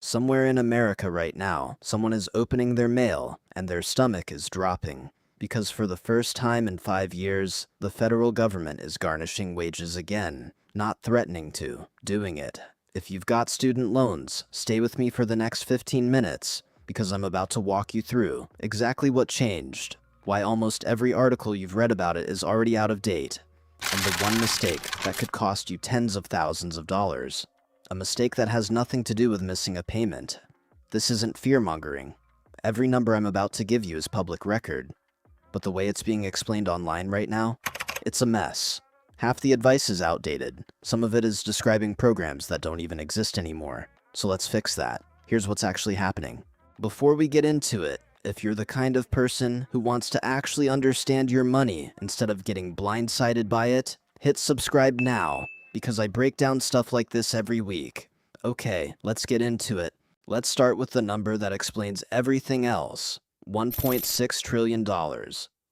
Somewhere in America right now, someone is opening their mail and their stomach is dropping. Because for the first time in 5 years, the federal government is garnishing wages again. Not threatening to, doing it. If you've got student loans, stay with me for the next 15 minutes, because I'm about to walk you through exactly what changed, why almost every article you've read about it is already out of date, and the one mistake that could cost you tens of thousands of dollars. A mistake that has nothing to do with missing a payment. This isn't fear-mongering. Every number I'm about to give you is public record. But the way it's being explained online right now, it's a mess. Half the advice is outdated. Some of it is describing programs that don't even exist anymore. So let's fix that. Here's what's actually happening. Before we get into it, if you're the kind of person who wants to actually understand your money instead of getting blindsided by it, hit subscribe now, because I break down stuff like this every week. Okay, let's get into it. Let's start with the number that explains everything else. $1.6 trillion.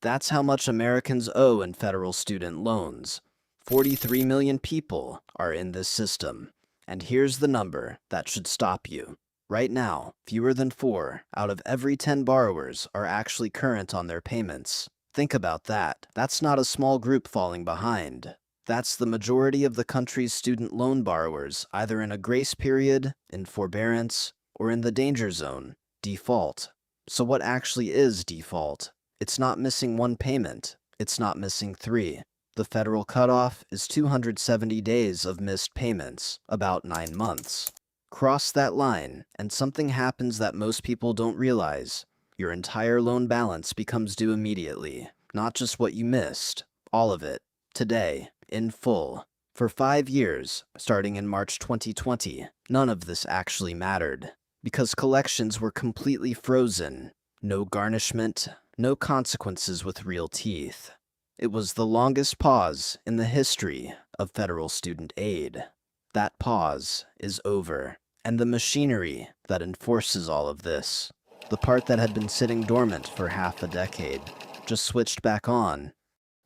That's how much Americans owe in federal student loans. 43 million people are in this system. And here's the number that should stop you. Right now, fewer than 4 out of every 10 borrowers are actually current on their payments. Think about that. That's not a small group falling behind. That's the majority of the country's student loan borrowers, either in a grace period, in forbearance, or in the danger zone, default. So what actually is default? It's not missing one payment. It's not missing 3. The federal cutoff is 270 days of missed payments, about 9 months. Cross that line, and something happens that most people don't realize. Your entire loan balance becomes due immediately. Not just what you missed, all of it, today. In full. For 5 years, starting in March 2020, none of this actually mattered, because collections were completely frozen. No garnishment, no consequences with real teeth. It was the longest pause in the history of federal student aid. That pause is over, and the machinery that enforces all of this, the part that had been sitting dormant for half a decade, just switched back on.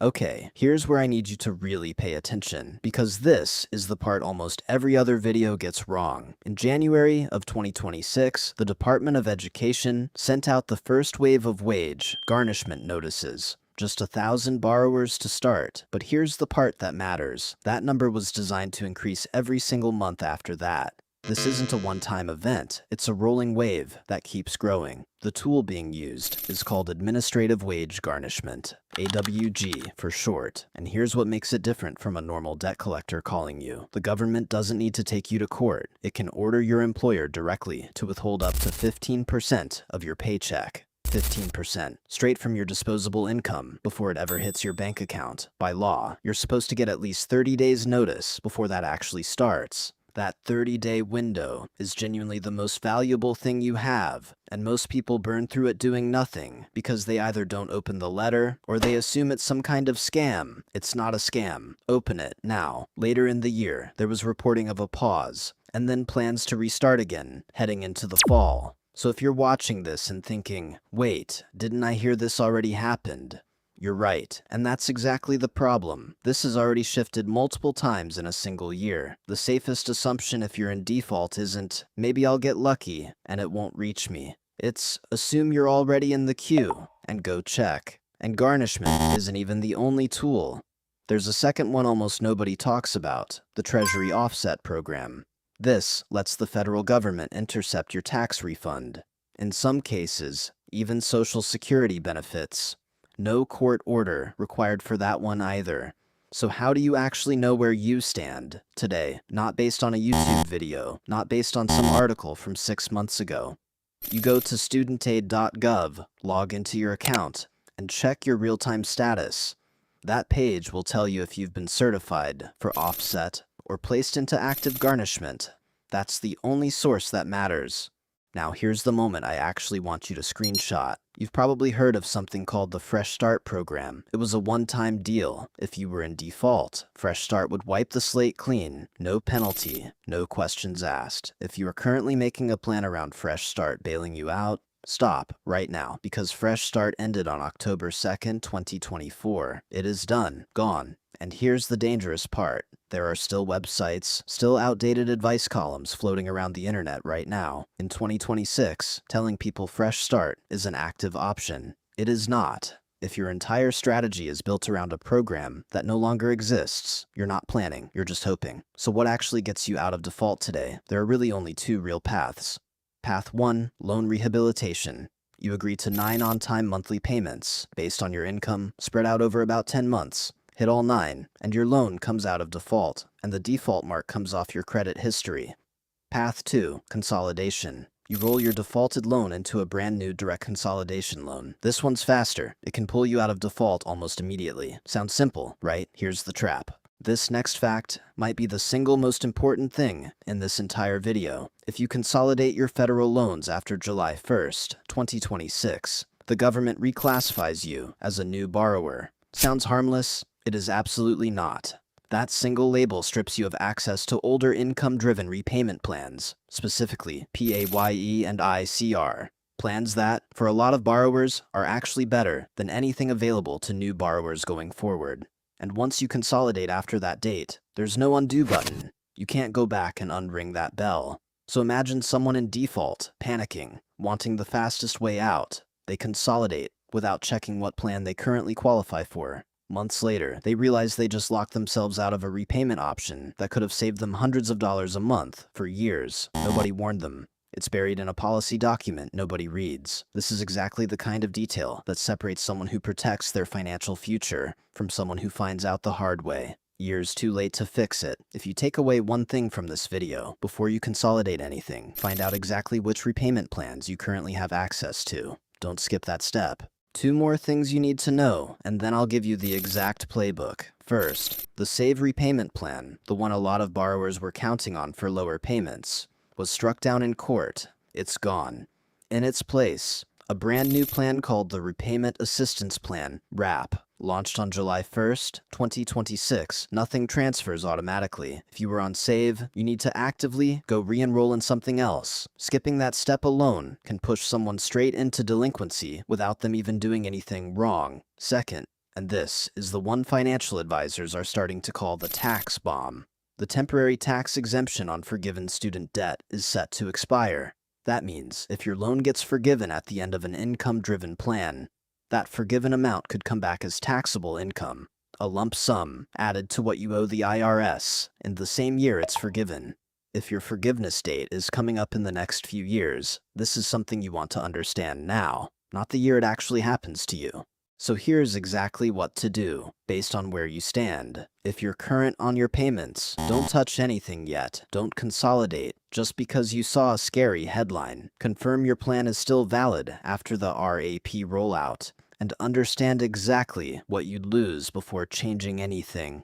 Okay, here's where I need you to really pay attention, because this is the part almost every other video gets wrong. In January of 2026, the Department of Education sent out the first wave of wage garnishment notices. Just 1,000 borrowers to start, but here's the part that matters. That number was designed to increase every single month after that. This isn't a one-time event, it's a rolling wave that keeps growing. The tool being used is called Administrative Wage Garnishment, AWG for short. And here's what makes it different from a normal debt collector calling you. The government doesn't need to take you to court. It can order your employer directly to withhold up to 15% of your paycheck. 15%, straight from your disposable income before it ever hits your bank account. By law, you're supposed to get at least 30 days notice before that actually starts. That 30-day window is genuinely the most valuable thing you have, and most people burn through it doing nothing because they either don't open the letter or they assume it's some kind of scam. It's not a scam. Open it now. Later in the year, there was reporting of a pause, and then plans to restart again, heading into the fall. So if you're watching this and thinking, wait, didn't I hear this already happened? You're right, and that's exactly the problem. This has already shifted multiple times in a single year. The safest assumption if you're in default isn't, maybe I'll get lucky and it won't reach me. It's, assume you're already in the queue and go check. And garnishment isn't even the only tool. There's a second one almost nobody talks about, the Treasury Offset Program. This lets the federal government intercept your tax refund. In some cases, even Social Security benefits. No court order required for that one either. So how do you actually know where you stand today? Not based on a YouTube video, not based on some article from 6 months ago. You go to studentaid.gov, log into your account, and check your real-time status. That page will tell you if you've been certified for offset or placed into active garnishment. That's the only source that matters. Now here's the moment I actually want you to screenshot. You've probably heard of something called the Fresh Start program. It was a one-time deal. If you were in default, Fresh Start would wipe the slate clean. No penalty, no questions asked. If you are currently making a plan around Fresh Start bailing you out, stop right now, because Fresh Start ended on October 2nd, 2024. It is done, gone. And here's the dangerous part. There are still websites, still outdated advice columns floating around the internet right now. In 2026, telling people fresh start is an active option. It is not. If your entire strategy is built around a program that no longer exists, you're not planning, you're just hoping. So what actually gets you out of default today? There are really only two real paths. Path 1, loan rehabilitation. You agree to 9 on-time monthly payments based on your income, spread out over about 10 months. Hit all 9, and your loan comes out of default, and the default mark comes off your credit history. Path 2, consolidation. You roll your defaulted loan into a brand new direct consolidation loan. This one's faster. It can pull you out of default almost immediately. Sounds simple, right? Here's the trap. This next fact might be the single most important thing in this entire video. If you consolidate your federal loans after July 1st, 2026, the government reclassifies you as a new borrower. Sounds harmless? It is absolutely not. That single label strips you of access to older income-driven repayment plans, specifically PAYE and ICR. Plans that, for a lot of borrowers, are actually better than anything available to new borrowers going forward. And once you consolidate after that date, there's no undo button. You can't go back and unring that bell. So imagine someone in default, panicking, wanting the fastest way out. They consolidate without checking what plan they currently qualify for. Months later, they realize they just locked themselves out of a repayment option that could have saved them hundreds of dollars a month for years. Nobody warned them. It's buried in a policy document nobody reads. This is exactly the kind of detail that separates someone who protects their financial future from someone who finds out the hard way. Years too late to fix it. If you take away one thing from this video, before you consolidate anything, find out exactly which repayment plans you currently have access to. Don't skip that step. 2 more things you need to know, and then I'll give you the exact playbook. First, the Save repayment plan, the one a lot of borrowers were counting on for lower payments, was struck down in court. It's gone. In its place, a brand new plan called the Repayment Assistance Plan, RAP, launched on July 1st, 2026. Nothing transfers automatically. If you were on Save, you need to actively go re-enroll in something else. Skipping that step alone can push someone straight into delinquency without them even doing anything wrong. Second, and this is the one financial advisors are starting to call the tax bomb. The temporary tax exemption on forgiven student debt is set to expire. That means if your loan gets forgiven at the end of an income-driven plan, that forgiven amount could come back as taxable income, a lump sum added to what you owe the IRS in the same year it's forgiven. If your forgiveness date is coming up in the next few years, this is something you want to understand now, not the year it actually happens to you. So here's exactly what to do, based on where you stand. If you're current on your payments, don't touch anything yet. Don't consolidate just because you saw a scary headline. Confirm your plan is still valid after the RAP rollout, and understand exactly what you'd lose before changing anything.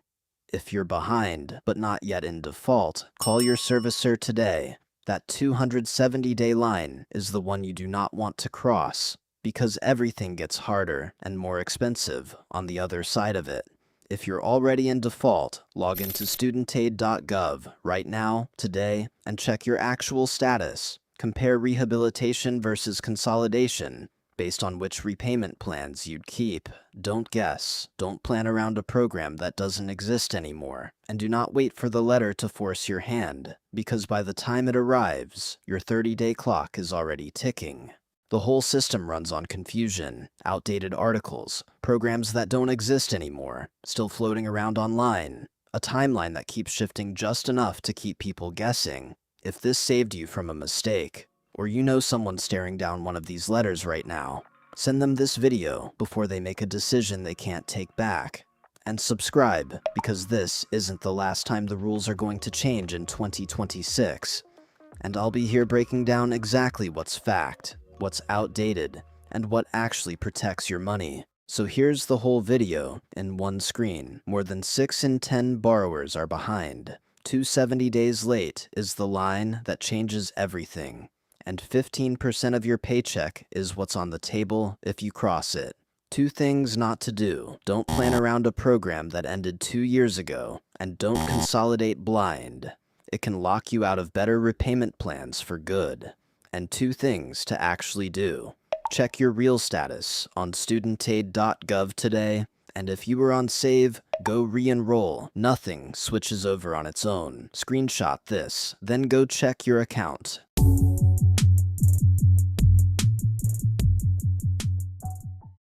If you're behind, but not yet in default, call your servicer today. That 270-day line is the one you do not want to cross, because everything gets harder and more expensive on the other side of it. If you're already in default, log into studentaid.gov right now, today, and check your actual status. Compare rehabilitation versus consolidation based on which repayment plans you'd keep. Don't guess. Don't plan around a program that doesn't exist anymore. And do not wait for the letter to force your hand, because by the time it arrives, your 30-day clock is already ticking. The whole system runs on confusion, outdated articles, programs that don't exist anymore, still floating around online, a timeline that keeps shifting just enough to keep people guessing. If this saved you from a mistake, or you know someone staring down one of these letters right now, send them this video before they make a decision they can't take back. And subscribe, because this isn't the last time the rules are going to change in 2026. And I'll be here breaking down exactly what's fact, what's outdated, and what actually protects your money. So here's the whole video in one screen. More than 6 in 10 borrowers are behind. 270 days late is the line that changes everything. And 15% of your paycheck is what's on the table if you cross it. 2 things not to do. Don't plan around a program that ended 2 years ago, and don't consolidate blind. It can lock you out of better repayment plans for good. And 2 things to actually do. Check your real status on studentaid.gov today And if you were on save, go re-enroll. Nothing switches over on its own. Screenshot this, then go check your account.